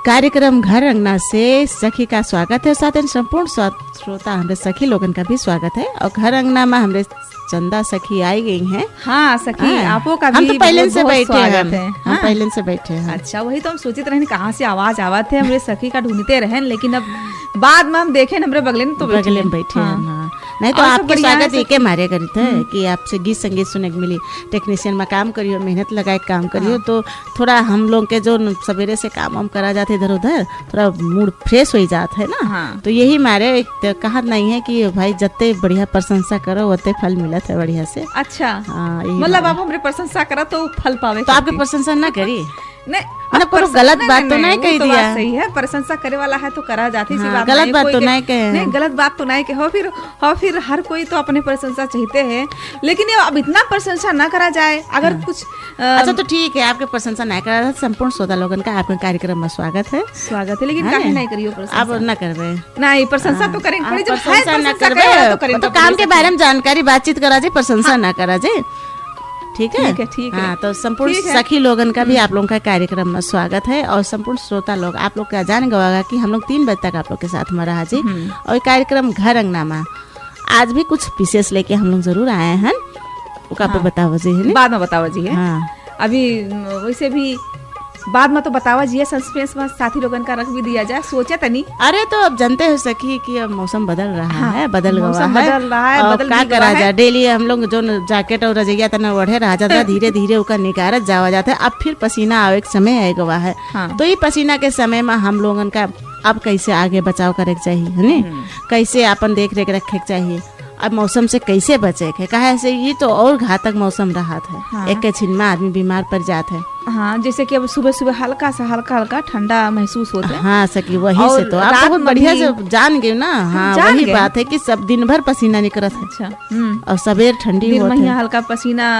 कार्यक्रम घर अंगना से सखी का स्वागत है। साथ ही संपूर्ण श्रोता हमारे सखी लोगन का भी स्वागत है। और घर अंगना में हमारे चंदा सखी आई गई हैं। हाँ सखी, आपो का भी हम तो पहले से बैठे स्वागत है। हम पहले से बैठे हैं। अच्छा, वही तो हम सोचित रहे कहाँ से आवाज आवत है, हमरे सखी का ढूंढते रहे, लेकिन अब बाद में हम देखे हमरे बगले में तो बगले में बैठे हैं। नहीं तो आपके स्वागत एक मारे करी थे कि आपसे गीत संगीत सुने को मिली। टेक्नीशियन में काम करियो, मेहनत लगाए काम करियो, तो थोड़ा हम लोग के जो सवेरे से काम हम करा जाते इधर उधर, थोड़ा मूड फ्रेश हो जाता है ना। तो यही मारे कहा नहीं है कि भाई जितने बढ़िया प्रशंसा करो उतने फल मिलत है बढ़िया से। अच्छा, मतलब आप हमरे प्रशंसा करा तो फल पावे। तो आपकी प्रशंसा ना करी, नहीं मतलब कोई गलत बात तो नहीं कही दिया। सही है, प्रशंसा करे वाला है तो करा जाती सी बात। गलत बात तो नहीं कहे। नहीं, गलत बात तो नहीं कहे। फिर हर कोई तो अपने प्रशंसा चाहते हैं, लेकिन ये अब इतना प्रशंसा ना करा जाए अगर कुछ। अच्छा तो ठीक है, आपके प्रशंसा नहीं करा जाए। संपूर्ण श्रोता लोगन का आपके कार्यक्रम में स्वागत है। लेकिन काहे नहीं करियो प्रशंसा? आप ना करबे। नहीं, प्रशंसा तो करेंगे, प्रशंसा ना करबे तो काम के बारे में जानकारी बातचीत करा जाए, प्रशंसा ना करा जाए। ठीक है, ठीक है। हाँ, तो संपूर्ण सखी लोगन का भी आप लोगों का कार्यक्रम में स्वागत है। और संपूर्ण श्रोता लोग आप लोग का जान गवागा कि हम लोग 3 बजे तक आप लोग के साथ में रहा जी। और कार्यक्रम घर अंगना में आज भी कुछ विशेष लेके हम लोग जरूर आए हैं। वो बताओ जी, है बाद में बताओ जी। हाँ, अभी वैसे भी बाद में तो बतावा जी, सस्पेंस में साथी लोगन का रख भी दिया जाए, सोचा तनी। अरे तो अब जानते हो सखी कि अब मौसम बदल रहा है, बदल रहा है, बदल क्या करा जाए। डेली हम लोग जो जैकेट और रजैया तना ओढ़े रहा जाता है, धीरे धीरे उसका निकारत जावा जाता है। अब फिर पसीना आवे के समय आएगा है। तो ये पसीना के समय में हम लोगन का अब कैसे आगे बचाव करे के चाहिए, है ना, कैसे अपन देख रेख रखे के चाहिए, अब मौसम से कैसे बचे के, कहे से ये तो और घातक मौसम रहा था। एक छिन में आदमी बीमार पड़ जाता है। हाँ, जैसे कि अब सुबह सुबह हल्का ठंडा महसूस होता है। हाँ सकी, वही से तो आप बहुत बढ़िया से जान गए ना। हाँ, वही बात है कि सब दिन भर पसीना निकलत है। अच्छा, और सवेर ठंडी होती है, हल्का पसीना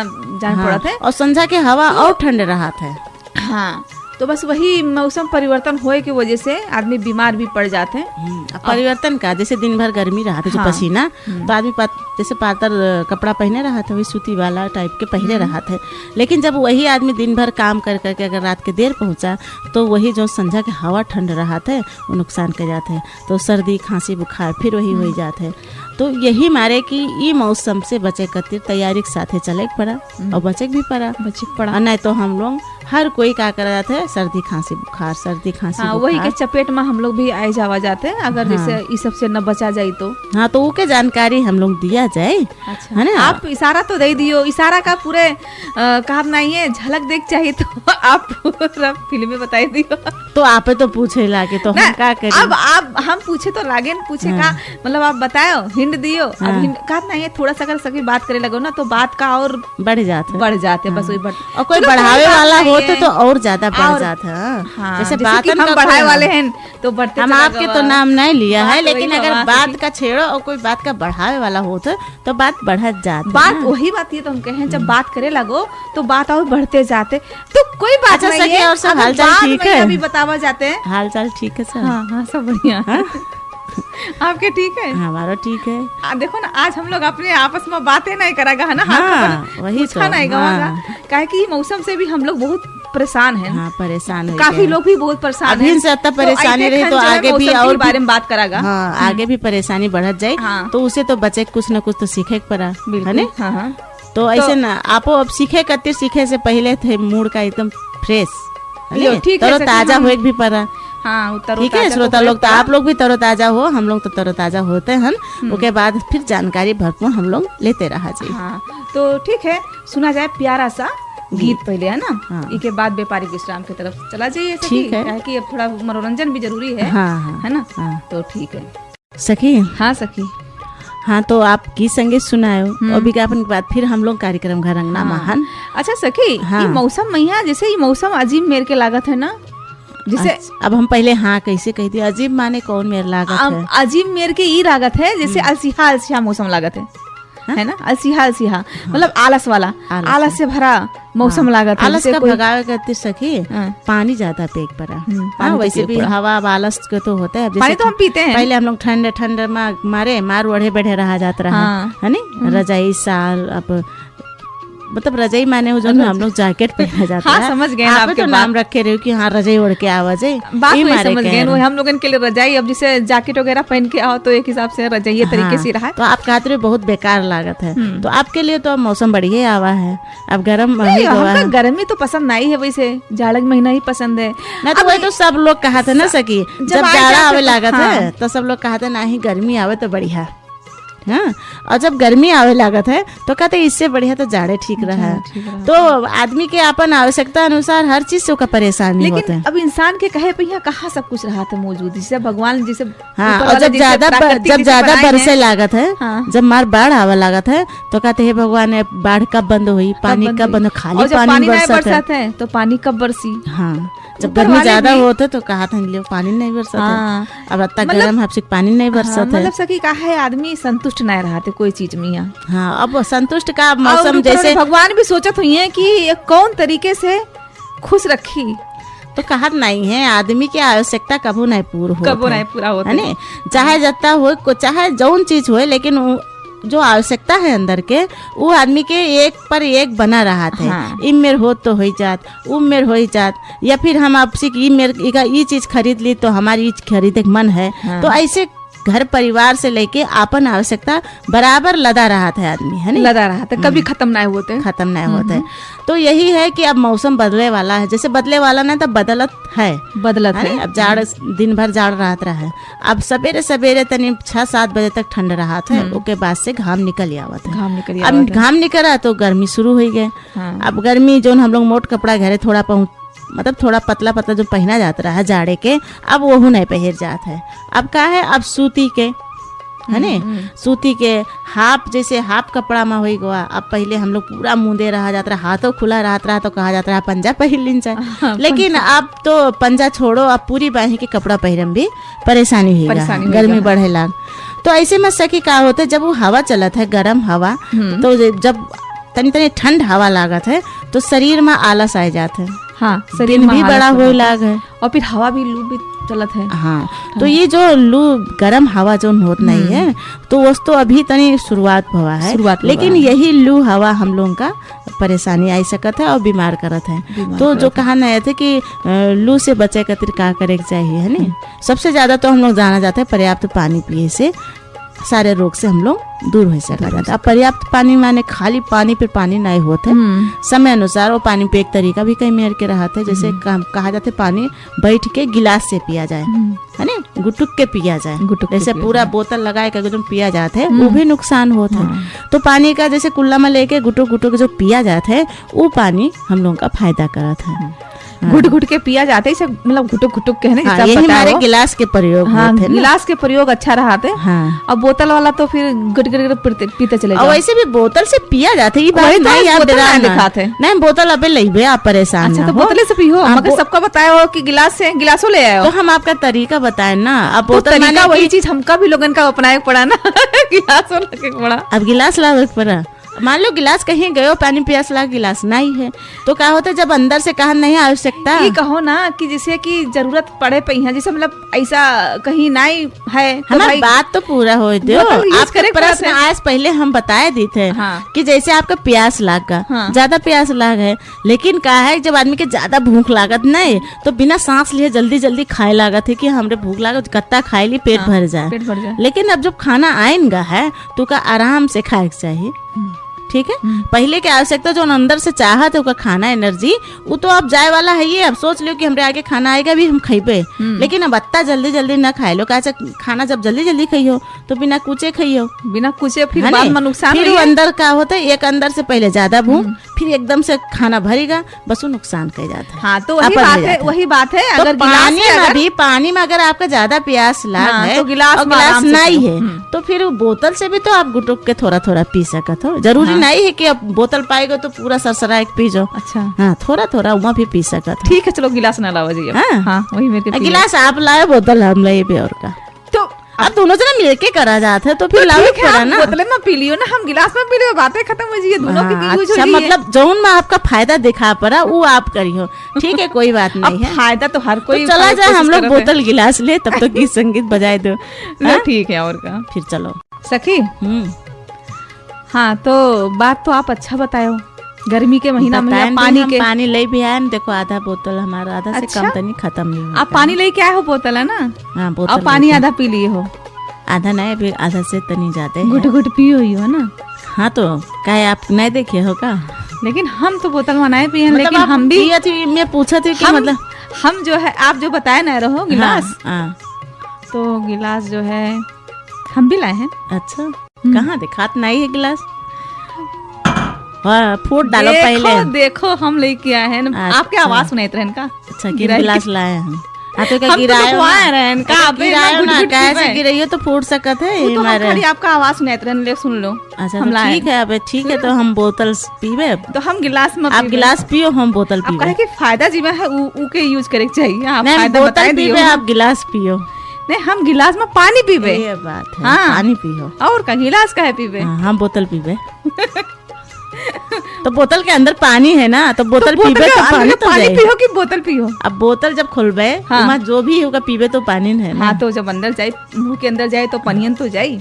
जान पड़ता है, और संझा के हवा और ठंड रहा था। हाँ, तो बस वही मौसम परिवर्तन होए की वजह से आदमी बीमार भी पड़ जाते हैं। परिवर्तन का जैसे दिन भर गर्मी रहा था, जो पसीना, तो आदमी जैसे पातर कपड़ा पहने रहा था, वही सूती वाला टाइप के पहने रहा था। लेकिन जब वही आदमी दिन भर काम कर करके अगर रात के देर पहुंचा, तो वही जो संझा के हवा ठंड रहा था वो नुकसान कर जाते हैं। तो सर्दी खांसी बुखार फिर वही हो जाते हैं। तो यही मारे कि ये मौसम से बचे खातिर तैयारी के साथ चले पड़ा और बचे भी पड़ा। और नहीं तो हम लोग हर कोई क्या कर जाते हैं, सर्दी खांसी बुखार, सर्दी खांसी बुखार, वही के चपेट में हम लोग भी आए जावा जाते हैं। अगर जैसे इस सब से न बचा जाए तो हाँ, तो वो के जानकारी हम लोग दिया जाए। अच्छा, है ना। आप इशारा तो दे दियो, इशारा का पूरे कहा नहीं है, झलक देख चाहिए तो आप पूरा फिल्म में बताई दियो। तो आप तो पूछे लागे तो हम क्या करें? अब आप हम पूछे तो लागे न पूछे का मतलब आप बताओ, हिंट दियो। अब हिंट कहा नहीं है, थोड़ा सा अगर सभी बात करे लगो ना तो बात का और बढ़ जाते बस वही और कोई बढ़ावे वाला होते तो और ज्यादा बढ़ जाता। जैसे बात हम बढ़ाए वाले हैं तो बढ़ते, हम आपके तो नाम नहीं लिया है, लेकिन अगर बात का छेड़ो और कोई बात का बढ़ावे वाला होता तो बात बढ़त जाती। बात वही बात ये तो हम कहें, जब बात करे लगो तो बात और बढ़ते जाते, तो कोई बात नहीं है। और सब हालचाल ठीक है, अभी बतावा जाते हैं। हालचाल ठीक है सर? हाँ, सब बढ़िया। आपके ठीक है? हमारा ठीक है। देखो ना, आज हम लोग अपने आपस में बातें नहीं करेगा, है ना। वही तो नहीं गवागा, काहे कि मौसम से भी हम लोग बहुत परेशान हैं। हाँ, परेशान है, काफी लोग भी बहुत परेशान हैं। अभी से इतना परेशानी रही तो आगे भी और बारे में बात करागा। हाँ, आगे भी परेशानी बढ़त जाए। तो उसे तो बच्चे कुछ न कुछ तो सीखे पड़ा, है ना। तो ऐसे ना आपो अब सीखे करते, सीखे से पहले थे मूड का एकदम फ्रेश, तरो ताजा हुए भी पड़ा। हाँ, ठीक है श्रोता लोग, तो आप लोग भी तरोताजा हो, हम लोग तो तरोताजा होते हैं। उसके बाद फिर जानकारी भरपूर हम लोग लेते रहा जी। हाँ, तो ठीक है, सुना जाए प्यारा सा गीत पहले, है ना। इसके बाद व्यापारिक विश्राम की तरफ चला जाइए। ठीक है, कि अब थोड़ा मनोरंजन भी जरूरी है। है ना। तो ठीक है सखी। हाँ सखी। हाँ, तो आप गीत संगीत सुनाओ और विज्ञापन के बाद फिर हम लोग कार्यक्रम घर अंगना महान। अच्छा सखी, ये मौसम मैया जैसे ये मौसम अजीब मेरे के लागत है ना, जैसे अब हम पहले हाँ कैसे कह दिए, अजीब माने कौन मेरे लागत है? अजीब मेरे के ये लागत है जैसे अलसिहा मौसम लागत है ना। अलसिहा मतलब आलस वाला, आलस से भरा मौसम लागत है। आलस का भगावे करते सखी, पानी ज्यादा पेट पड़ा। वैसे भी हवा आलस के तो होता है। पानी तो हम पीते हैं। पहले हम लोग ठंडे मार ओढ़े बैठे रहा जाता रहा, है ना। रजाई साल अब मतलब रजाई माने हो जो हम लोग जैकेट पहना जाता हाँ, है। समझ गए आप आपके तो नाम रखे रहे हो कि हाँ रजाई ओढ़ के आवाज है, बात वही समझ गए। वो हम लोगन के लिए रजाई, अब जैसे जैकेट वगैरह पहन के आओ तो एक हिसाब से रजाई तरीके से रहा है। तो आप कहते रहे बहुत बेकार लागत है, तो आपके लिए तो अब मौसम बढ़िया आवा है। अब गर्म गर्मी तो पसंद नहीं है, वैसे जाड़ा का महीना ही पसंद है। मैं तो वही तो सब लोग कहा थे ना सकी, जब जाड़ा आवे लागत है तो सब लोग कहा थे ना ही गर्मी आवे तो बढ़िया। हाँ, और जब गर्मी आवे लागत है तो कहते इससे बढ़िया तो जाड़े ठीक रहा है। तो आदमी के अपन आवश्यकता अनुसार हर चीज से उसका परेशानी होता है। अब इंसान के कहे पे यहाँ कहाँ सब कुछ रहा था मौजूद, जिसे भगवान जिसे हाँ, और जब ज्यादा बरसे लागत है, जब मार बाढ़ आवे लागत है तो कहते है भगवान बाढ़ कब बंद हुई, पानी कब बंद, खाली पानी बरसत है तो पानी कब बरसी। हाँ, जब गर्मी ज्यादा होते तो कहा था पानी नहीं बरसत है, अब तक गर्म है पानी नहीं बरसत है। मतलब सकी कहा है आदमी संतुष्ट नहीं रहा थे कोई चीज में यहाँ। हाँ, अब संतुष्ट का मौसम जैसे भगवान भी सोचत हुई है कि कौन तरीके से खुश रखी, तो कहत नहीं है आदमी की आवश्यकता कबो नहीं पूरा होता है, चाहे जत्ता हो चाहे जौन चीज हो, लेकिन जो आवश्यकता है अंदर के वो आदमी के एक पर एक बना रहा था। हाँ। इम मेर हो तो हो जात, उम मेर हो जात, या फिर हम आपसे ये चीज खरीद ली तो हमारी खरीदे मन है। हाँ। तो ऐसे घर परिवार से लेके अपन आवश्यकता बराबर लदा रहा था आदमी, है लदा रहा था, कभी खत्म नहीं होते। तो यही है कि अब मौसम बदले वाला है, जैसे बदले वाला ना तो बदलत है। अब जाड़ दिन भर जाड़ रहा है, अब सवेरे सवेरे तनी 6-7 बजे तक ठंड रहा था, उसके बाद से घाम निकल आवत है। अब घाम निकला तो गर्मी शुरू हो गए। अब गर्मी जो हम लोग मोट कपड़ा घरे मतलब थोड़ा पतला जो पहना जाता रहा जाड़े के, अब वो नहीं पहर जात है। अब क्या है, अब सूती के है ने, सूती के हाफ, जैसे हाफ कपड़ा में हो गया। अब पहले हम लोग पूरा मुंदे रहा जाता रहा, हाथों खुला रहा तो कहा जाता रहा पंजा पहन लिन जाए, लेकिन अब तो पंजा छोड़ो, अब पूरी बाही के कपड़ा पहनम भी परेशानी होगा, गर्मी बढ़े लाग। तो ऐसे में सकी का होता है, जब वो हवा चलत है गर्म हवा, तो जब तनी ठंड हवा लागत है तो शरीर में आलस आ जाते है। हाँ, शरीर भी बड़ा हो लाग है, और फिर हवा भी लू भी चलत है। हाँ, तो ये जो लू गरम हवा जो होत नहीं है, तो वो तो अभी तनी शुरुआत हुआ है, लेकिन यही लू हवा हम लोग का परेशानी आई सकत है और बीमार करत है। तो जो कहा नहीं थे कि लू से बचे खातिर का करे चाहिए, है ना। सबसे ज्यादा तो हम लोग जाना जाता है पर्याप्त पानी पिए से सारे रोग से हम लोग दूर हो सका जाता है। पर्याप्त पानी माने खाली पानी पे पानी नहीं होते, समय अनुसार वो पानी पे एक तरीका भी कई मेर के रहा था, जैसे कहा जाता है पानी बैठ के गिलास से पिया जाए, है ना, गुटुक के पिया जाए, जैसे पूरा बोतल लगाए के जो पिया जाते है वो भी नुकसान होता है। तो पानी का जैसे कुल्ला में लेके गुटुक गुटुक जो पिया जाता है वो पानी हम लोग का फायदा करता है। घुट घुट के पिया जाते है, मतलब घुटुक घुटुक के है ना, यही हमारे गिलास के प्रयोग होते हैं। गिलास के प्रयोग अच्छा रहा थे। और बोतल वाला तो फिर गुट पीते चले जाओ। वैसे भी बोतल से पिया जाते ही बात नहीं, आप दिखाते नहीं, बोतल अबे ले आप परेशान। अच्छा, तो बोतल से पियो, मगर सबका बताया हो कि गिलासों ले आए, तो हम आपका तरीका बताए ना। अब बोतल तरीका वही चीज हमका भी लोगन का अपनाए पड़ा ना, गिलासों लगे पड़ा। अब गिलास ला पड़ा, मान लो गिलास कहीं गए पानी प्यास ला गिलास नहीं है, तो क्या होता है जब अंदर से कहा नहीं आवश्यकता, ये कहो ना कि जैसे कि जरूरत पड़े पे यहाँ, जैसे मतलब ऐसा कहीं नहीं है, तो हमारी बात तो पूरा हो दो। आपका प्रश्न आज पहले हम बताए दी थे। हाँ। कि जैसे आपका प्यास लागा, हाँ। ज्यादा प्यास लाग है, लेकिन क्या है जब आदमी के ज्यादा भूख लागत नहीं तो बिना सांस लिए जल्दी जल्दी खाए लागत है कि हमरे भूख लागत कत्ता खाए ली पेट भर जाए। लेकिन अब जब खाना आएगा है तो का आराम से खाए चाहिए, ठीक है। पहले की आवश्यकता जो अंदर से चाहत है उसका खाना एनर्जी वो तो अब जाए वाला है। ये अब सोच लियो कि हमरे आगे खाना आएगा भी हम खाइबे, लेकिन अब अत्ता जल्दी जल्दी ना खाए लो। कैसे खाना जब जल्दी जल्दी खाइयो तो बिना कुचे खाइयो, बिना कुचे फिर बाद में नुकसान। फिर अंदर का होता है, एक अंदर से पहले ज्यादा भूख, फिर एकदम से खाना भरेगा, बस वो नुकसान कर जाता है। हाँ, तो वही बात है। अगर पानी में अगर आपका ज्यादा प्यास लाग है तो गिलास नहीं है तो फिर बोतल से भी तो आप गुटुक के थोड़ा थोड़ा पी सकते हो। जरूरी नहीं है कि अब बोतल पाएगा तो पूरा सरसरा एक पी जाओ। अच्छा, हाँ, थोड़ा थोड़ा उमा भी पी सकते। ठीक है, चलो गिलास ना लाओ जी। हाँ, वही मेरे गिलास आप लाए, बोतल हम लाए भी, और का तो अब दोनों जना मिलके करा जाते हैं तो फिर लाओ पड़ा ना। बोतल में पी लियो ना, हम गिलास में पी लियो, बातें खत्म हो जाए दोनों की। अच्छा, मतलब जौन में आपका फायदा दिखा पड़ा वो आप करियो, ठीक है, कोई बात नहीं है। फायदा तो हर कोई, चला जाए हम लोग बोतल गिलास ले, तब तो गीत संगीत बजाए दो। ठीक है, और का फिर चलो सखी। हाँ, तो बात तो आप अच्छा बताए हो गर्मी के महीना में बताएं पानी हम के पानी ले भी आए न, देखो आधा बोतल हमारा, आधा से कम तो नहीं, खत्म नहीं हुआ। आप पानी लेके आए हो बोतल है ना, हाँ और बोतल पानी लेके। आधा पी लिए हो, आधा नहीं, अभी आधा से तो नहीं जाते हैं। घुट घुट पियो ही हो ना। हाँ तो क्या आप नहीं देखे हो का? लेकिन हम तो बोतल बनाए पिए हैं, मतलब लेकिन आप हम भी पिया थी, मैं पूछा थी कि मतलब हम जो है आप जो बताए ना रहो गिलास, हाँ, तो गिलास जो है हम भी लाए हैं। अच्छा कहाँ दिखात नहीं है गिलास? हाँ फूट डालो पहले। देखो हम लेके आए हैं ना, अच्छा। आपके आवाज सुनाई रहन का। अच्छा गिलास लाए हैं। हाँ तो क्या हम तो गिरायो लिखवाए रहन का, ना? अबे गिरायो घुट ना, घुट कैसे पीबे। गिराइयो तो फूट सकत है वो तो हम हमारे। खाली आपका आवाज सुनाई रहन, ले सुन लो। अच्छा हम तो लाए ठीक है, अब ठीक है तो हम बोतल पीबे। तो हम गिलास में आप पीबे। गिलास पियो, हम बोतल आप कहे पीबे। कि फायदा जीवन है ऊ के यूज करे के चाहिए। आप नहीं फायदा बोतल बताए दियो। पीबे, आप गिलास पियो। नहीं हम गिलास में पानी पीबे। ये बात है, हाँ। पानी पियो। और का गिलास का है पीबे। हाँ, हम बोतल पीबे। तो बोतल के अंदर पानी है ना, तो बोतल पीबे तो पानी तो पानी जाए। पियो कि बोतल पियो। अब बोतल जब खोलबे हाँ। वहाँ जो भी होगा पीबे तो पानी है ना। हाँ तो जब अंदर जाए, मुंह के अंदर जाए तो पनियन तो जाए।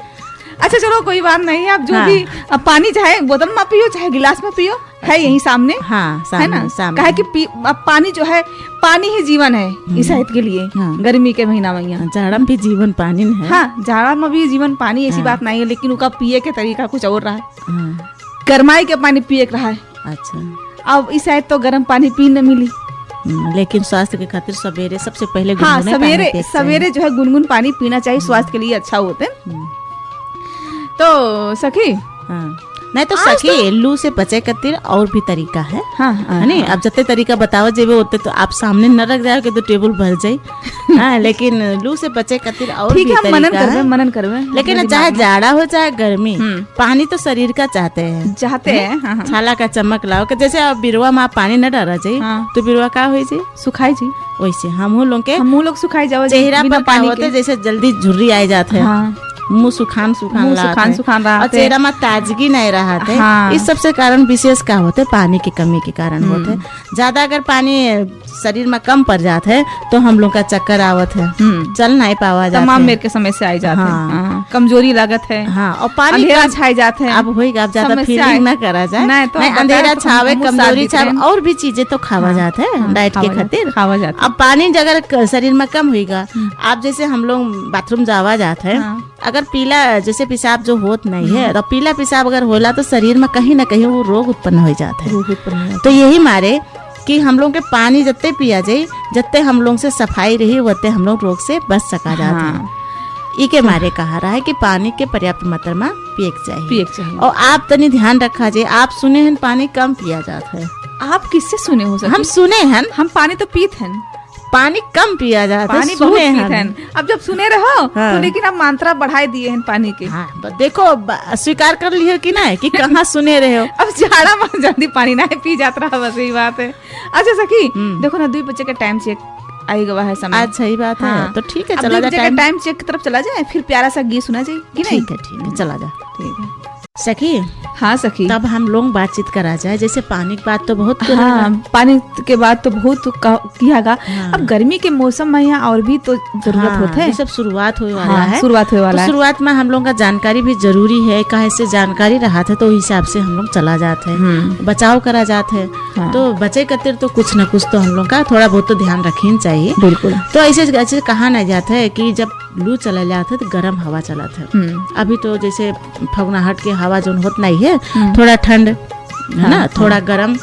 अच्छा चलो कोई बात नहीं, आप जो हाँ। भी अब पानी चाहे बोतल में पियो चाहे गिलास में पियो, है यही सामने। हाँ है सामने ना, सामने। कहे कि अब पानी जो है, पानी ही जीवन है इस सेहत के लिए। हाँ। गर्मी के महीना में यहाँ जाड़ा में भी जीवन पानी है। हाँ जाड़ा में भी जीवन पानी, ऐसी हाँ। बात नहीं है, लेकिन उसका पिए के तरीका कुछ और रहा है। हाँ, गरमाई के पानी पिए के रहा है। अच्छा अब इस शायद तो गर्म पानी पी न मिली। लेकिन स्वास्थ्य के खातिर सवेरे सबसे पहले हाँ गुनगुने पानी सवेरे पिए के सवेरे जो है गुनगुन पानी पीना चाहिए, स्वास्थ्य के लिए अच्छा होते हैं। चाहिए। तो सखी हाँ नहीं तो आज सखी लू से बचे खातिर और भी तरीका है। हाँ है नहीं, अब जते तरीका बताओ जेबे होते तो आप सामने न रख जाओगे तो टेबल भर जाए। हाँ लेकिन लू से बचे खातिर और ठीक भी है, मनन तरीका करवे है। मनन करवे। लेकिन अपने चाहे दिमाग जाड़ा हो चाहे गर्मी, हम्म। पानी तो शरीर का चाहते हैं। में चाहते हैं। हाँ हाँ छाला का चमक लाओ कि जैसे अब बिरवा में आप पानी न डाला जाए हाँ। तो बिरवा का हो जाए, सुखाई जी, वैसे हम लोग के हम लोग सुखाई जाओ जी, चेहरा बिना पर क्या होते जैसे जल्दी झुर्री आ जाते हैं, हाँ मुंह सुखान सुखान मुंह रहा सुखान है। सुखान रहा और थे। चेहरा में ताजगी नहीं रहा थे। हाँ। इस सबसे कारण विशेष का होते पानी की कमी के कारण होते। ज्यादा अगर पानी शरीर में कम पड़ जाता है तो हम लोग का चक्कर आवत है, चल नहीं पावा जाता तमाम है। मेरे के समस्या आई जाते हैं। हाँ। हाँ, कमजोरी लागत है। हाँ और पानी अंधेरा कम- छाई जाते हैं। अब होएगा, अब ज्यादा समस्या फीलिंग है। ना करा जाए। नहीं तो नहीं, अब अंधेरा बताए तो छावे, हम मुँह कमजोरी साथ छावे दिख और भी चीजें तो खावा जाते हैं डाइट के खातिर। खावा जाता अब पानी अगर शरीर में कम होएगा, आप जैसे हम लोग बाथरूम जावा जाते हैं, हाँ। अगर पीला जैसे पेशाब जो होत नहीं है तो पीला पेशाब अगर होला तो शरीर में कहीं ना कहीं वो रोग उत्पन्न हो जाता है। तो यही मारे कि हम लोग के पानी जत्ते पिया जाए, जत्ते हम लोग से सफाई रही वत्ते हम लोग रोग से बच सका जाते हैं। हाँ। ई के मारे कहा रहा है कि पानी के पर्याप्त मात्रा में पिए के चाहिए। पिए के चाहिए। और आप तनी ध्यान रखा जाए, आप सुने हैं पानी कम पिया जाता है। आप किससे सुने हो सर? हम सुने हैं हम पानी तो पीत हैं, पानी कम पिया जाता है, पानी बहुत सुने पीत हैं। हैं। अब जब सुने रहो हाँ। तो लेकिन अब मात्रा बढ़ाई दिए हैं पानी के। हाँ देखो स्वीकार कर लियो कि ना कि कहाँ सुने रहे हो। अब जाड़ा में जल्दी पानी ना पी जाता रहा, बस यही बात है। अच्छा सखी देखो ना, 2 बजे का टाइम चेक आई गवा है समय। आज सही बात है। हाँ। तो ठीक है, अब चला 2 जा बजे का टाइम। टाइम चेक की तरफ चला जाए, फिर प्यारा सा गीत सुना जाए कि नहीं? ठीक है चला जा। ठीक है सखी हाँ सखी। तब हम लोग बातचीत करा जाए, जैसे पानी की बात तो बहुत करेगा। हाँ पानी के बाद तो बहुत कियागा। हाँ। अब गर्मी के मौसम में यहाँ और भी तो जरूरत हाँ, होते ये है। सब शुरुआत होने वाला हाँ, है। शुरुआत होने वाला तो है। शुरुआत में हम लोग का जानकारी भी जरूरी है, कहे से जानकारी रहा था तो हिसाब से हम लोग चला जाते हैं, बचाव करा जाते हैं। हाँ। तो बचे खातिर तो कुछ न कुछ तो हम लोग का थोड़ा बहुत तो ध्यान रखना चाहिए। बिल्कुल। तो ऐसे कहा ना जाता है कि जब लू चला जाता है तो गर्म हवा चला था। अभी तो जैसे फगुनाहट के हवा जो होत नहीं है, थोड़ा ठंड है ना, थोड़ा गर्म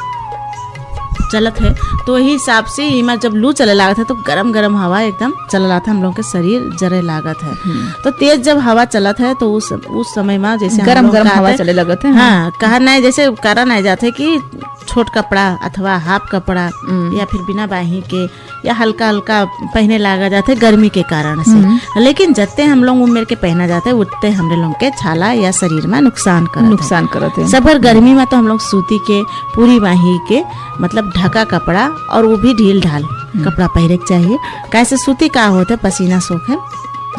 चलत है। तो वही हिसाब से इमा जब लू चले लागत है तो गरम गरम हवा एकदम चल रहा था, हम लोग के शरीर जरे लागत है। तो तेज जब हवा चलत है तो उस समय में जैसे गरम गरम हवा चले लगत है। हाँ कहा नहीं, जैसे करा नहीं जाते कि छोट कपड़ा अथवा हाफ कपड़ा या फिर बिना बाही के या हल्का हल्का पहने लागा जाते गर्मी के कारण से। लेकिन जत्ते हम लोग उम्र के पहना जाते है उतने हमरे लोग के छाला या शरीर में नुकसान करते हैं। सब अगर गर्मी में तो हम लोग सूती के पूरी बाही के मतलब ढका कपड़ा और वो भी ढील ढाल कपड़ा पहने के चाहिए। कैसे सूती का होते पसीना सोखे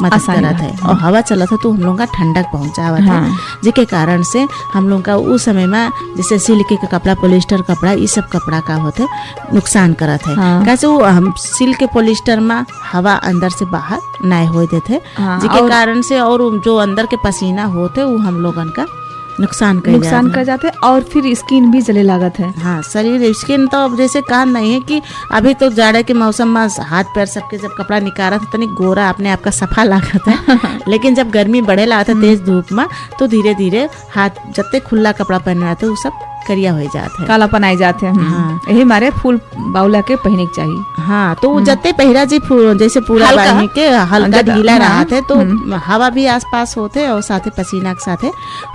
मदद करत है और हवा चलत है तो हम लोग का ठंडक पहुंचावत है, जिसके कारण से हम लोग का उस समय में जैसे सिल्क के कपड़ा, पॉलिस्टर कपड़ा, ये सब कपड़ा का होते नुकसान करत है। कैसे वो हम सिल्क पॉलिस्टर में हवा अंदर से बाहर नहीं हो देते, जिसके कारण से और जो अंदर के पसीना होते वो हम लोगन का नुकसान कर जाते हैं और फिर स्किन भी जले लागत है। हाँ, शरीर स्किन तो अब जैसे काम नहीं है कि अभी तो जाड़े के मौसम में हाथ पैर सबके जब कपड़ा निकाला था तनिक गोरा अपने आप का सफा लागत है लेकिन जब गर्मी बढ़े लागत है तेज धूप में तो धीरे धीरे हाथ जत्ते खुला कपड़ा पहने रहते वो सब करिया हो जाते हैं, कालापन आ जाते हैं। हाँ, यही मारे फूल बाउला के पहने के चाहिए। हाँ, तो जत्ते पहिरा जी जैसे पूरा पहने के हल्का ढीला रहा थे तो हवा भी आसपास होते और साथे पसीना के साथे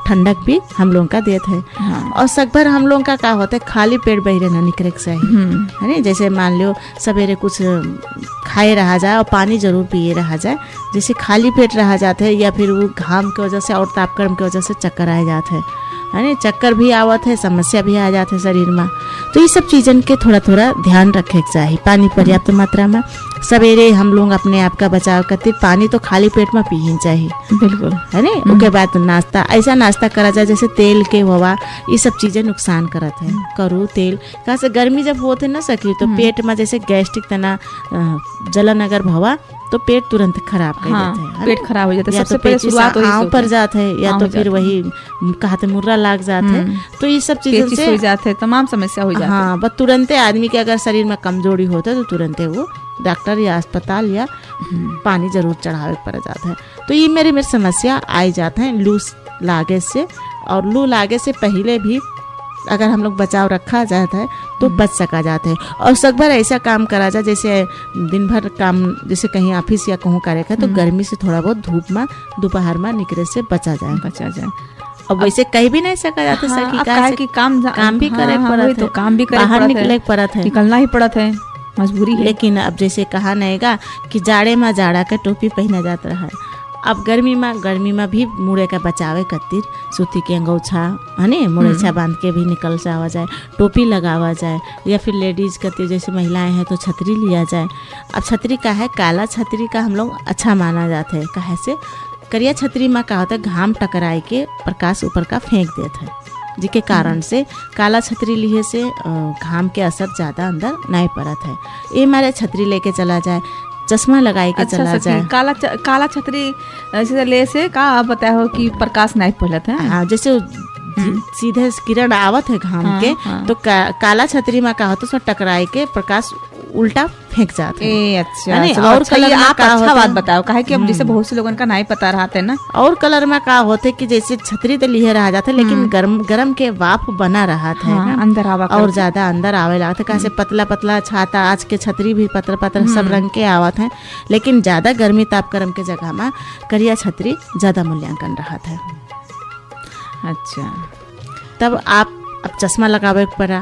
ठंडक भी हम लोग का देते है। हाँ। और सकभर हम लोग का क्या होता है खाली पेट बहिरे ना निकले के चाहिए, है ना। जैसे मान लो सवेरे कुछ खाए रहा जाए और पानी जरूर पिए रहा जाए, जैसे खाली पेट रहा जाते है या फिर वो घाम की वजह से और तापक्रम की वजह से चक्कर आ जाते हैं, है ना। चक्कर भी आवत है, समस्या भी आ जाते है शरीर में। तो ये सब चीज़न के थोड़ा थोड़ा ध्यान रखे के चाहिए। पानी पर्याप्त मात्रा में सवेरे हम लोग अपने आप का बचाव करते पानी तो खाली पेट में पी चाहिए, बिल्कुल, है ना। उसके बाद नाश्ता, ऐसा नाश्ता करा जाए जैसे तेल के हवा ये सब चीज़ें नुकसान करत है। करू तेल कहाँ से गर्मी जब होते ना सकी तो पेट में जैसे गैस्ट्रिक तना जलन अगर भवा तो पेट तुरंत खराब कर देते हैं, पेट खराब हो जाता है। या सबसे तो पहले शुरुआत आँव पर जाते है या तो फिर वही कहते मुर्रा लाग जाते है। तो ये सब चीजों से हो जाते हैं, तमाम समस्या हो जाती है। हाँ, बस तुरंत आदमी के अगर शरीर में कमजोरी होता है तो तुरंत वो डॉक्टर या अस्पताल या पानी जरूर चढ़ावे पड़ जाता है। तो ये मेरे समस्या आई जाते हैं लू लागे से, और लू लागे से पहले भी अगर हम लोग बचाव रखा जाता है तो बच सका जाता है। और सकभर ऐसा काम करा जाए जैसे दिन भर काम जैसे कहीं ऑफिस या कहूँ कार्य का तो गर्मी से थोड़ा बहुत धूप में दोपहर में निकले से बचा जाए। अब वैसे कहीं भी नहीं सका जाता कि काम भी करे पड़त है, काम भी करे बाहर निकले पड़त है, निकलना ही पड़त है, मजबूरी है। लेकिन अब जैसे कहा नहींगा कि जाड़े में जाड़ा का टोपी पहना जाता रहा, अब गर्मी में भी मुड़े का बचावे खातिर सूती के अंगोछा, है ना, मुड़ेछा बांध के भी निकल जावा जाए, टोपी लगावा जाए, या फिर लेडीज खातिर जैसे महिलाएं हैं तो छतरी लिया जाए। अब छतरी का है काला छतरी का हम लोग अच्छा माना जाता है, काहे से करिया छतरी में क्या होता है घाम टकराए के प्रकाश ऊपर का फेंक देता है, जिसके कारण से काला छतरी लिए से घाम के असर ज़्यादा अंदर नहीं पड़त है। ये हमारे छतरी लेके चला जाए, चश्मा लगाए के चला जाए। काला छतरी जैसे ले से का आप बताए हो कि प्रकाश नहीं पड़त है। हाँ, जैसे सीधे किरण आवत है घाम के तो काला छतरी में का होता है उसमें टकराए के प्रकाश उल्टा फेंक जाते हैं। अच्छा, और कलर आप अच्छा बात बताओ, काहे कि अब जैसे बहुत से लोगों का नहीं पता रहते ना। और कलर में का होते कि जैसे छतरी तो लिए रहा जाता है लेकिन गरम के वाप बना रहा था, अंदर आवा और ज्यादा अंदर आवे लगता है। कैसे पतला पतला छाता, आज के छतरी भी पतला सब रंग के आवत है, लेकिन ज्यादा गर्मी तापक्रम के जगह में करिया छतरी ज्यादा मूल्यांकन रहा था। अच्छा, तब आप अब चश्मा लगावे पड़ा,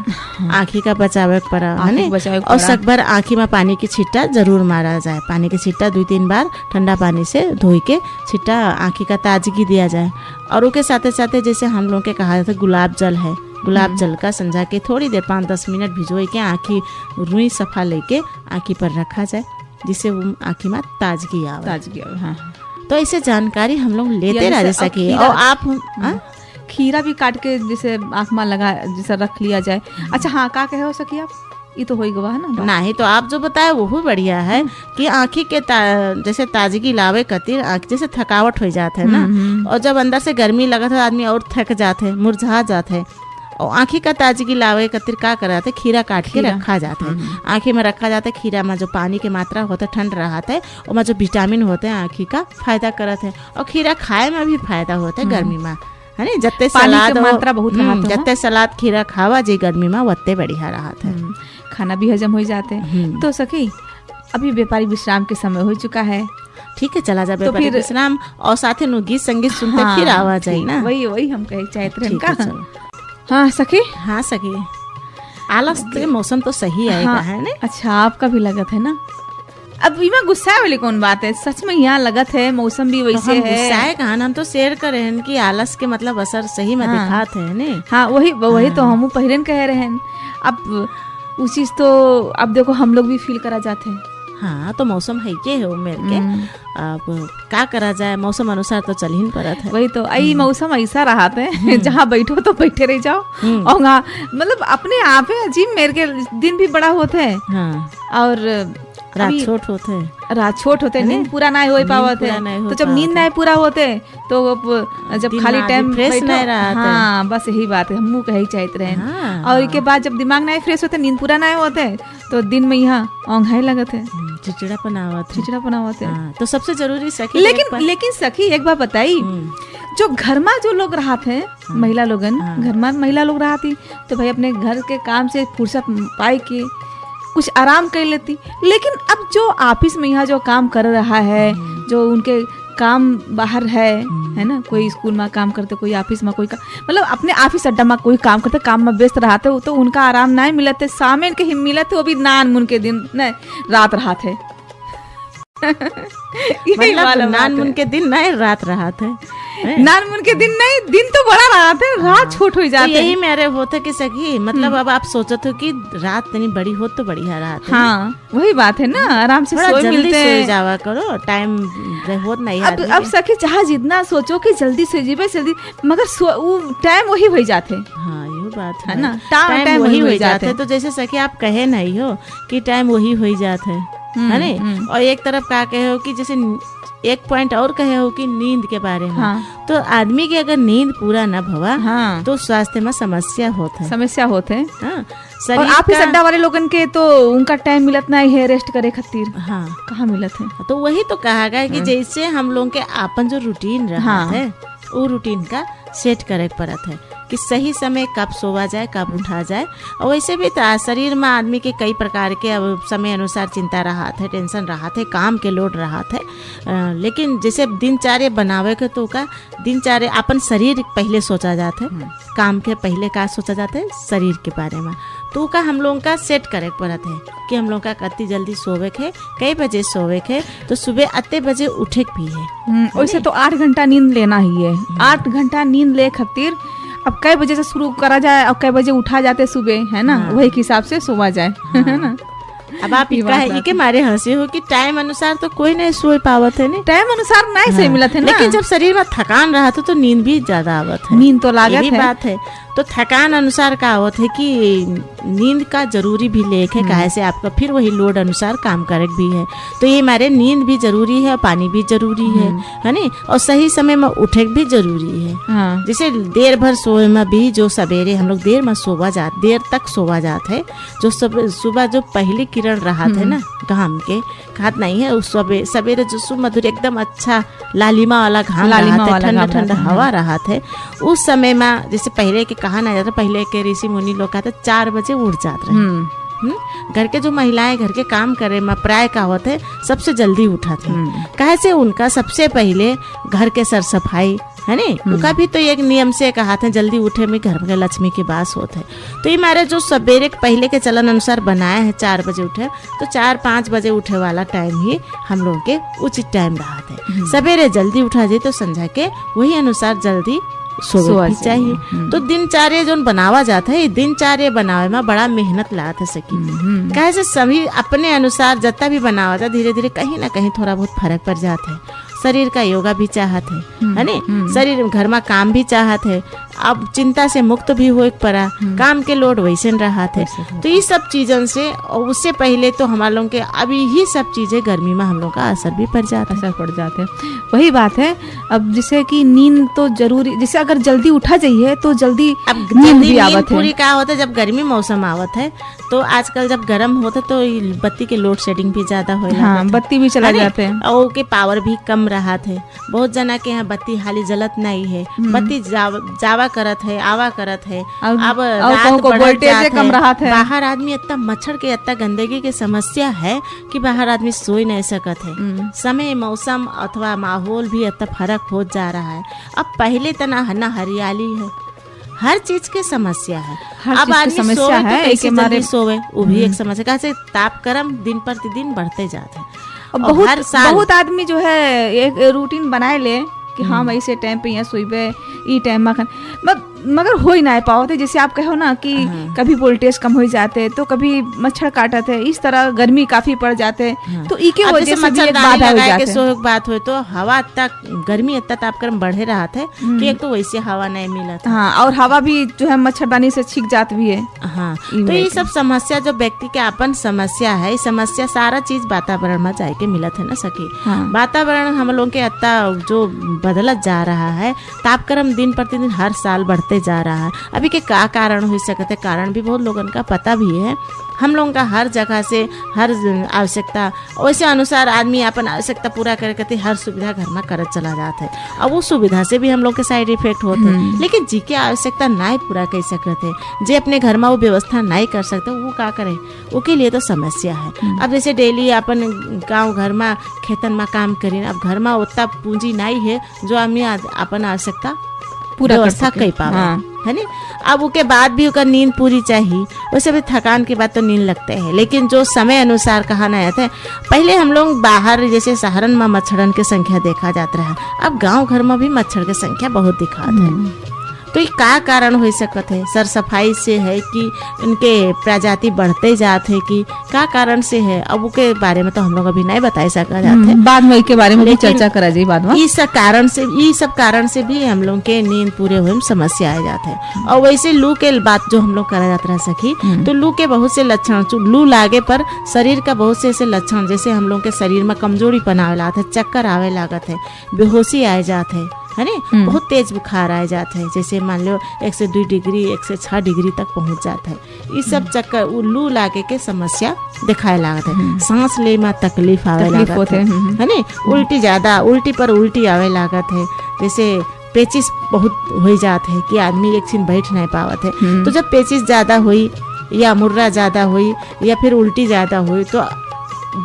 आँखी का बचावे पड़ा, है ना। और सकभर आँखी में पानी की छिट्टा जरूर मारा जाए, पानी की छिट्टा 2-3 बार ठंडा पानी से धोई के छिट्टा आँखी का ताजगी दिया जाए। और उसके साथ साथ जैसे हम लोग के कहा जाता है गुलाब जल है, गुलाब जल का संजा के थोड़ी देर 5-10 मिनट भिजोई के आँखी रुई सफा लेके आँखी पर रखा जाए, जिससे वो आँखी में ताजगी आवे। हाँ, तो ऐसे जानकारी हम लोग लेते रह सके। और आप खीरा भी काट के जैसे आँख में लगा जैसे रख लिया जाए। अच्छा, हाँ, का कहे हो सकी आप, ये तो हो गवा है ना। नहीं तो आप जो बताए वो बढ़िया है कि आँखी के जैसे ताजगी लावे खातिर जैसे थकावट हो जाते है ना, और जब अंदर से गर्मी लगा था आदमी और थक जाते है, मुरझा जाते है, और आँखी का ताजगी लावे खातिर का कराते खीरा काट के रखा जाता है, आँखी में रखा जाता है। खीरा में जो पानी की मात्रा होता है ठंड रहता है, और में जो विटामिन होते हैं आँखी का फायदा करते हैं, और खीरा खाए में भी फायदा होता है गर्मी में, है ना। जत्ते सलाद मात्रा बहुत जत्ते सलाद खीरा खावा जी गर्मी में वत्ते बढ़िया रहता है, खाना भी हजम हो जाते हैं। तो सखी अभी व्यापारी विश्राम के समय हो चुका है, ठीक है, चला जा व्यापारी विश्राम, और साथ में गीत संगीत सुनते फिर आवा जाए ना। वही हम कहे चाहते हैं। हाँ सखी, हाँ सखी, आलस के मौसम तो सही आएगा, है ना। अच्छा, आपका भी लगत है ना। अब इमा गुस्सा वाली कौन बात है, सच में यहाँ लगत है मौसम भी वैसे है। गुस्सा कहां, हम तो शेयर कर रहे हैं कि आलस के मतलब असर सही में दिखाते हैं ने। हाँ, वही तो हम पहिरन कह रहे हैं। अब वो चीज तो अब देखो हम लोग भी फील करा जाते हैं। हाँ, तो मौसम है के है उमेर के, अब का करा जाए, मौसम अनुसार तो चल ही पड़ा था। वही तो आई मौसम ऐसा रहा है जहाँ बैठो तो बैठे रह जाओ, और मतलब अपने आप है अजीब मेरे के दिन भी बड़ा होता है। हाँ। और रात छोट होते रात छोट होते, नींद पूरा नहीं हो पावत है। तो जब नींद नहीं पूरा होते तो जब खाली टाइम फ्रेश नहीं रहा। हाँ बस यही बात है, हम कही चाहते रहे। और इसके बाद जब दिमाग नहीं फ्रेश होते, नींद पूरा नहीं होते, तो दिन में यहाँ औंघाई लगत है, चिड़चिड़ापन आवत है। तो सबसे जरूरी सखी, लेकिन सखी एक बात बताई, जो घर में जो लोग रहा थे महिला लोगन, घर में महिला लोग रहा थी तो भाई अपने घर के काम से फुर्सत पाई के कुछ आराम कर लेती। लेकिन अब जो ऑफिस में यहाँ जो काम कर रहा है, जो उनके काम बाहर है ना, कोई स्कूल में काम करते, कोई ऑफिस में, कोई मतलब अपने ऑफिस अड्डा में कोई काम करते, काम में व्यस्त रहते, तो उनका आराम नहीं मिलते, सामेन के ही मिलते, वो भी नान मुन के दिन नहीं रात रहा थे। मतलब नान मुन के दिन नहीं रात रहा थे, नान मुन के दिन नहीं, दिन तो बड़ा रहा थे, रात छोट हो जाते। तो यही मेरे होते कि सखी, मतलब अब आप सोचते हो कि रात इतनी बड़ी हो तो बढ़िया रात। हाँ वही बात है ना, आराम से सोए मिलते सो जावा करो, टाइम होत नहीं। अब सखी चाहे जितना सोचो कि जल्दी से जीवे जल्दी, मगर टाइम वही हो जाते। हाँ ये बात है ना, टाइम वही हो जाते। तो जैसे सखी आप कहे नहीं हो कि टाइम वही हो जाते है ना। और एक तरफ का कहे हो कि जैसे एक पॉइंट और कहे हो कि नींद के बारे में। हाँ। तो आदमी की अगर नींद पूरा न भवा, हाँ। तो स्वास्थ्य में समस्या होते हैं। हाँ। और ऑफिस अड्डा वाले लोगन के तो उनका टाइम मिलत नहीं है रेस्ट करे खातिर। हाँ कहाँ मिलत है। तो वही तो कहा गया कि जैसे हम लोग के आपन जो रूटीन रहा है, वो रूटीन का सेट करे पड़त है कि सही समय कब सोवा जाए, कब उठा जाए। और वैसे भी शरीर में आदमी के कई प्रकार के अब समय अनुसार चिंता रहा थे, टेंशन रहा थे, काम के लोड रहा थे। लेकिन जैसे दिनचर्या बनावे के तो का दिनचर्या अपन शरीर पहले सोचा जाता है, काम के पहले का सोचा जाता है शरीर के बारे में। तो का हम लोगों का सेट करे पड़ता है कि हम लोग का कितनी जल्दी सोवे के, कई बजे सोवे के, तो सुबह अत्ते बजे उठे भी है। वैसे तो 8 घंटा नींद लेना ही है। 8 घंटा नींद ले खातिर अब कई बजे से शुरू करा जाए और कई बजे उठा जाते सुबह, है ना। वही हिसाब से सोवा जाए, है ना। अब आप के मारे हंसे हो कि टाइम अनुसार तो कोई नहीं सो पावत है, टाइम अनुसार नहीं सही मिलत है ना। लेकिन जब शरीर में थकान रहा तो नींद भी ज्यादा आवत है, नींद तो लागत है। बात है तो थकान अनुसार का आवत है कि नींद का जरूरी भी लेख है, काहे से आपका फिर वही लोड अनुसार काम करे भी है। तो ये हमारे नींद भी जरूरी है, पानी भी जरूरी है ना। और सही समय में उठे भी जरूरी है। हाँ। जैसे देर भर सोए में भी, जो सवेरे हम लोग देर में सोवा जाते, देर तक सोवा जाते है, जो सुबह जो पहली किरण रहा थे ना घाम के, खात नहीं है उस सवेरे जो सुमधुर एकदम अच्छा लालिमा वाला घाम रहा था, ठंडा ठंडा हवा रहा थे, उस समय में जैसे पहले के कहा ना जाता, पहले के ऋषि मुनि लोग कहते 4 बजे उठ जाते रहे। घर के जो महिलाएं घर के काम करे में प्राय का होते है सबसे जल्दी उठा थे, कहे से उनका सबसे पहले घर के सर सफाई है नी, उनका भी तो एक नियम से कहा था जल्दी उठे में घर में लक्ष्मी के वास होते है। तो ये हमारे जो सवेरे पहले के चलन अनुसार बनाया है 4 बजे उठे, तो 4-5 बजे उठे वाला टाइम ही हम लोगों के उचित टाइम रहा था। सवेरे जल्दी उठा जाए तो समझा के वही अनुसार जल्दी सोवे भी चाहिए। तो दिनचर्या जो बनावा जाता है, दिनचर्या बनावे में बड़ा मेहनत लागत है सकी। कहे से सभी अपने अनुसार जितना भी बनावा जाए, धीरे धीरे कहीं ना कहीं थोड़ा बहुत फर्क पड़ जाता है। शरीर का योगा भी चाहत है ना, शरीर घर में काम भी चाहत है, अब चिंता से मुक्त भी हो पड़ा, काम के लोड वैसे रहा थे। तो ये सब चीजों से, और उससे पहले तो हमारे लोगों के अभी ही सब चीजें गर्मी में हम लोग का असर भी पड़ जाता है। वही बात है। अब जैसे कि नींद तो जरूरी, जैसे अगर जल्दी उठा जाइए तो जल्दी अब नींद भी आवत है। पूरी का होता है जब गर्मी मौसम आवत है, तो आजकल जब गर्म होता तो बत्ती के लोड शेडिंग भी ज्यादा हो, बत्ती भी चला जाते हैं और के पावर भी कम रहा थे। बहुत जना के यहाँ बत्ती हाली जलत नहीं है, बत्ती जावा करत है, आवा करत है। अब रात वोल्टेज कम रहा है, बाहर आदमी इतना मच्छर के इतना गंदगी की समस्या है कि बाहर आदमी सो नहीं सकत है। समय मौसम अथवा माहौल भी इतना फर्क हो जा रहा है। अब पहले तना ना हरियाली है, हर चीज की समस्या है। अब आदमी सोवे तो कैसे जल्दी सोवे, वो भी एक समस्या। कैसे तापक्रम दिन प्रतिदिन बढ़ते जाते हैं। बहुत आदमी जो है एक रूटीन बनाए ले कि हाँ ऐसे टाइम पे यहाँ सोइबे, ई टाइम में मगर हो ही ना पाओ थे। जैसे आप कहो ना कि कभी वोल्टेज कम हो जाते तो कभी मच्छर काटते है, इस तरह गर्मी काफी पड़ जाते तो ई के वजह से भी एक बाधा हो जाते है। बात हो तो हवा तक गर्मी इतना तापक्रम बढ़े रहा था कि एक तो वैसे हवा नहीं मिला था। हाँ, और हवा भी जो है मच्छरदानी से छिक जात भी है। हाँ, तो ये सब समस्या जो व्यक्ति के अपन समस्या है, ये समस्या सारा चीज वातावरण में जाके मिलत है ना सखी। वातावरण हम लोग के अत्ता जो बदलत जा रहा है, तापक्रम दिन प्रतिदिन हर साल बढ़ते जा रहा है। अभी के का कारण हो सकते है, कारण भी बहुत लोगों का पता भी है। हम लोगों का हर जगह से हर आवश्यकता वैसे अनुसार आदमी अपन आवश्यकता पूरा करे करते हर सुविधा घर में करत चला जाता है। अब वो सुविधा से भी हम लोग के साइड इफेक्ट होते हैं। लेकिन जी के आवश्यकता नहीं पूरा कर सकते, जे अपने घर में वो व्यवस्था नहीं कर सकते, वो का करे, उसके लिए तो समस्या है। अब जैसे डेली अपन गांव घर में खेतन में काम करें, अब घर में उतना पूंजी नहीं है जो आदमी अपन आवश्यकता पूरा व्यवस्था कर पावे, है नी। अब उसके बाद भी उसका नींद पूरी चाहिए, वैसे भी थकान के बाद तो नींद लगते हैं। लेकिन जो समय अनुसार कहा ना जाता है, पहले हम लोग बाहर जैसे शहरन में मच्छरन की संख्या देखा जाता है, अब गांव घर में भी मच्छर की संख्या बहुत दिखात है। तो ये का कारण हो सकत है? सर सफाई से है कि इनके प्रजाति बढ़ते जाते है कि का कारण से है? अब के बारे में तो हम लोग अभी नहीं बता सका जाते, बाद में के बारे में भी चर्चा करा जाए बाद में। ये सब कारण से भी हम लोग के नींद पूरे हुए में समस्या आ जाते है। और वैसे लू के बात जो हम लोग करा जाता है सखी, तो लू के बहुत से लक्षण, लू लागे पर शरीर का बहुत से ऐसे लक्षण, जैसे हम लोग के शरीर में कमजोरी पनावे लागत है, चक्कर आवे लागत है, बेहोशी आ जाते है नी, बहुत तेज बुखार आ जाता है। जैसे मान लो 1 से 2 डिग्री 1 से 6 डिग्री तक पहुंच जाता है। ये सब चक्कर लू लागे के समस्या दिखाए लागत है। सांस ले में तकलीफ आवे लागत है नी, उल्टी पर उल्टी आवे लागत है। जैसे पेचिस बहुत हो जाते है कि आदमी एक छिन बैठ नहीं पावत है। तो जब पेचिस ज्यादा हुई या मुर्रा ज्यादा हुई या फिर उल्टी ज्यादा हुई, तो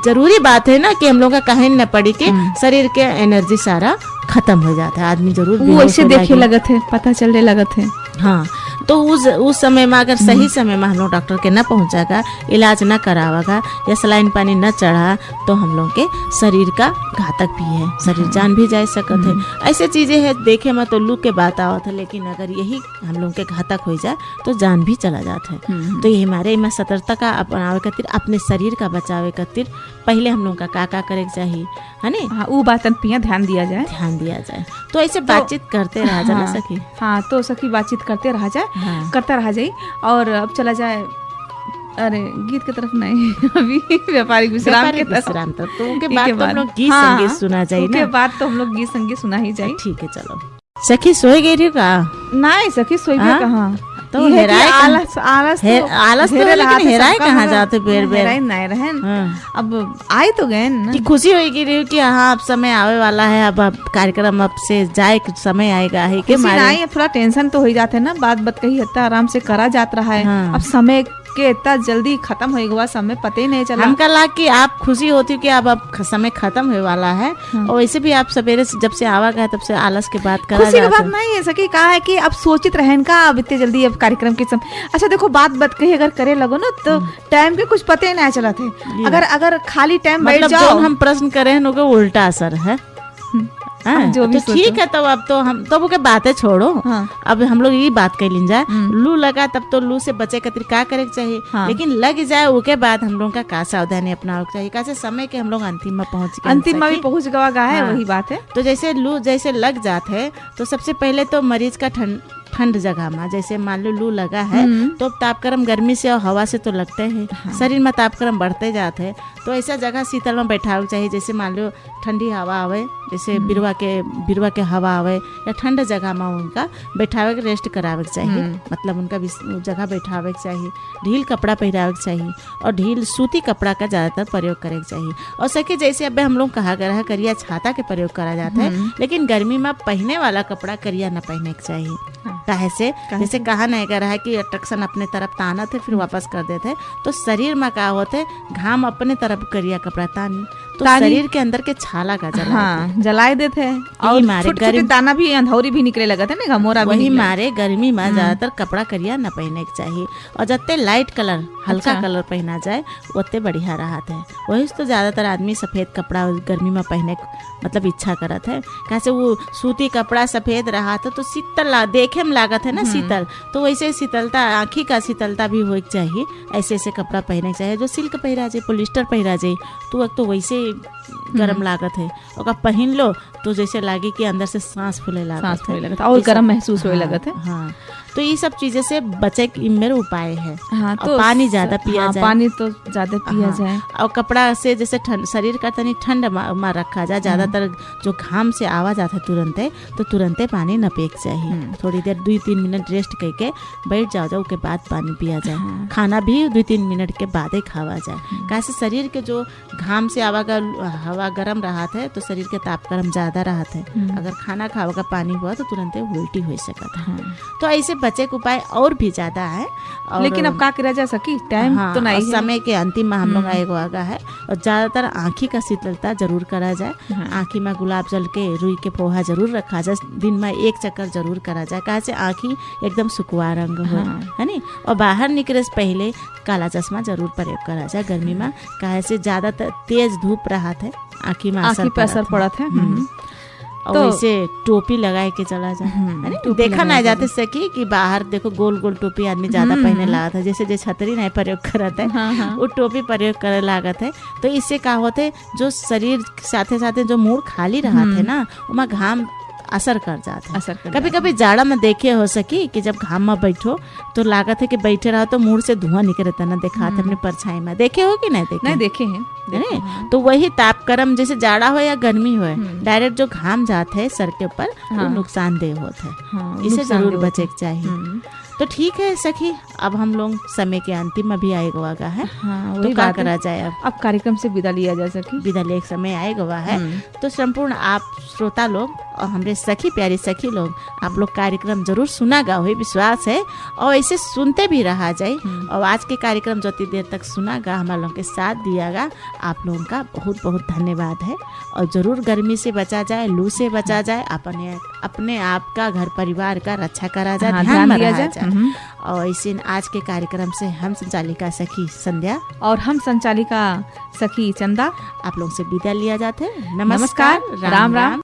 जरूरी बात है ना कि हम लोग का कहीं न पड़ी कि शरीर के एनर्जी सारा खत्म हो जाता है। आदमी जरूर वो ऐसे देखे लगत है, पता चलने लगत है। हाँ, तो उस समय में अगर सही समय में हम लोग डॉक्टर के न पहुंचागा, इलाज न करावागा या सलाइन पानी न चढ़ा, तो हम लोग के शरीर का घातक भी है, शरीर जान भी जा सकत है। ऐसे चीजें है देखे में तो लू के बात आवत है, लेकिन अगर यही हम लोग के घातक हो जाए तो जान भी चला जाता है। तो ये हमारे में सतर्कता का अपनावे खातिर, अपने शरीर का बचावे खातिर पहले हम लोग का करे चाहिए, है नी। हाँ, वो बात पे ध्यान दिया जाए। तो ऐसे बातचीत करते रहा जाए ना सखी। हाँ, तो सखी बातचीत करते रहा जाए, करता रहा जाए। और अब चला जाए, अरे गीत की तरफ नहीं, अभी व्यापारिक विश्राम के तरफ। तो उनके बाद तो हम लोग गीत संगीत सुना जाए ना। उसके बाद तो हम लोग गीत संगीत सुना ही जाए। ठीक है, चलो। सखी सोए गई रही का? नहीं सखी, सोई कहाँ तो आलस तो लेकिन हेराए कहाँ जाते बेर नहीं रहन। अब आए तो गए ना, खुशी होगी रही कि हाँ अब समय आवे वाला है, अब कार्यक्रम अब से जाए समय आएगा है कि नहीं, थोड़ा टेंशन तो हो ही जाते है ना। बात कही इतना आराम से करा जात रहा है। अब समय के इतना जल्दी खत्म हो गया, समय पता ही नहीं चला। हमका लगा कि आप खुशी होती कि अब समय खत्म होने वाला है। और वैसे भी आप सवेरे जब से आवा गए तब से आलस के बात करा खुशी की बात नहीं है सकी, कहा है कि अब सोचित रहन का अब इतने जल्दी अब कार्यक्रम के अच्छा देखो बात कही अगर करे लगो ना तो टाइम के कुछ पता ही नहीं चला थे। अगर खाली टाइम बैठ जाओ, हम प्रश्न करे हैं उल्टा असर है। जो भी तो ठीक है, तो अब तो हम तो के बातें छोड़ो। अब हम लोग ये बात कर ली जाए, लू लगा तब तो लू से बचे का क्या करे चाहिए। लेकिन लग जाए उसके बाद हम लोग का सावधानी अपना चाहिए, कैसे समय के हम लोग अंतिम में पहुंच गवा है। वही बात है। तो जैसे लू जैसे लग जाते है, तो सबसे पहले तो मरीज का ठंड जगह में, जैसे मान लो लू लगा है तो तापक्रम गर्मी से और हवा से तो लगते हैं, शरीर में तापक्रम बढ़ते जाते हैं। तो ऐसा जगह शीतल में बैठावे चाहिए, जैसे मान लो ठंडी हवा आवे, जैसे बिरवा के हवा आवे, या ठंड जगह में उनका बैठावे के रेस्ट करावे के चाहिए। मतलब उनका जगह बैठावे के चाहिए, ढील कपड़ा पहरावे के चाहिए और ढील सूती कपड़ा का ज्यादातर प्रयोग करे के चाहिए। और सके जैसे अब हम लोग कहा गया है करिया छाता के प्रयोग करा जाता है, लेकिन गर्मी में पहने वाला कपड़ा करिया न पहने के चाहिए। काहे से जैसे कहा नहीं कर रहा है कि अट्रैक्शन अपने तरफ ताना थे फिर वापस कर देते, तो शरीर में क्या होते घाम अपने तरफ करिया कपड़ा तानी, तो शरीर के अंदर के छाला का जला हाँ जलाए देते हैं और मारे छोटे दाना भी अंधौरी भी निकले लगा था ना, घमोरा भी वही निकले। मारे गर्मी में ज्यादातर कपड़ा करिया न पहने के चाहिए और जत्ते लाइट कलर हल्का कलर पहना जाए ओते बढ़िया रहत है। वही तो ज्यादातर आदमी सफेद कपड़ा गर्मी में पहने मतलब इच्छा करत है, कैसे वो सूती कपड़ा सफेद रहा तो शीतल देखे में लागत है ना शीतल, तो वैसे शीतलता आँखी का शीतलता भी हो चाहिए। ऐसे ऐसे कपड़ा पहने चाहिए जो सिल्क पहरा जाए पॉलिस्टर पहरा जाए तो वैसे गरम लागत है। और पहन लो तो जैसे लागे कि अंदर से सांस फूले लागत है और गरम महसूस होने लगत है। हाँ तो ये सब चीजें से बचे के मेरे उपाय है। हाँ, तो पानी ज्यादा पिया जाए, पानी तो ज्यादा पिया जाए और कपड़ा से जैसे शरीर का तनी ठंड में रखा जाए। ज्यादातर जो घाम से आवाज आता है तो तुरंते पानी न पेक चाहिए। थोड़ी देर 2-3 मिनट रेस्ट करके बैठ जाओ के बाद पानी पिया जाए। खाना भी 2-3 मिनट के बाद ही खावा जाए, कैसे शरीर के जो घाम से हवा गर्म रहा है तो शरीर के ताप गर्म ज्यादा रहा है। अगर खाना खावा का पानी हुआ तो तुरंते उल्टी हो सकता है। तो ऐसे बचे के उपाय और भी ज्यादा है, लेकिन अब का किया जा सकी, टाइम तो नहीं है। समय के अंतिम में हम लोग आएगो आगा है। और ज्यादातर आँखी का शीतलता जरूर करा जाए। आँखी में गुलाब जल के रुई के पोहा जरूर रखा जाए, दिन में 1 चक्कर जरूर करा जाए, कैसे आँखी एकदम सुकुआ रंग हो है नी। और बाहर निकले से पहले काला चश्मा जरूर प्रयोग करा जाए गर्मी में, कैसे ज्यादा तेज धूप रहा है आँखी में असर पड़ा है। और वैसे टोपी लगाए के चला जाए। देखा ना जाते सकी कि बाहर देखो गोल गोल टोपी आदमी ज्यादा पहने लागत है, जैसे छतरी नहीं प्रयोग करत है वो टोपी प्रयोग करे लागत है। तो इससे का होते जो शरीर साथे साथे जो मूड खाली रहा है ना वहाँ घाम असर कर जाता है। कभी कभी जाड़ा में देखे हो सकी कि जब घाम में बैठो तो लागत है कि बैठे रहो तो मुंह से धुआं निकलता ना दिखाते अपने परछाई में। देखे हो कि नहीं देखे हैं। तो वही तापक्रम जैसे जाड़ा हो या गर्मी हो डायरेक्ट जो घाम जाते है सर के ऊपर वो नुकसानदेह होता है। इसे जरूर बचे के चाहिए। तो ठीक है सखी, अब हम लोग समय के अंतिम में भी आए गवा है। तो क्या करा जाए, अब कार्यक्रम से विदा लिया जा सके, विदा ले समय आए गवा है। तो संपूर्ण आप श्रोता लोग और हमारे सखी प्यारी सखी लोग आप लोग कार्यक्रम जरूर सुना गा हुई विश्वास है और ऐसे सुनते भी रहा जाए। और आज के कार्यक्रम जो देर तक सुना गा हमारे लोगों के साथ दिया गा, आप लोगों का बहुत बहुत धन्यवाद है। और जरूर गर्मी से बचा जाए, लू से बचा जाए, अपने आप का घर परिवार का रक्षा करा जाए, ध्यान में रहा जाए। और इसी आज के कार्यक्रम से हम संचालिका सखी संध्या और हम संचालिका सखी चंदा आप लोग से विदा लिया जाते हैं। नमस्कार, राम राम।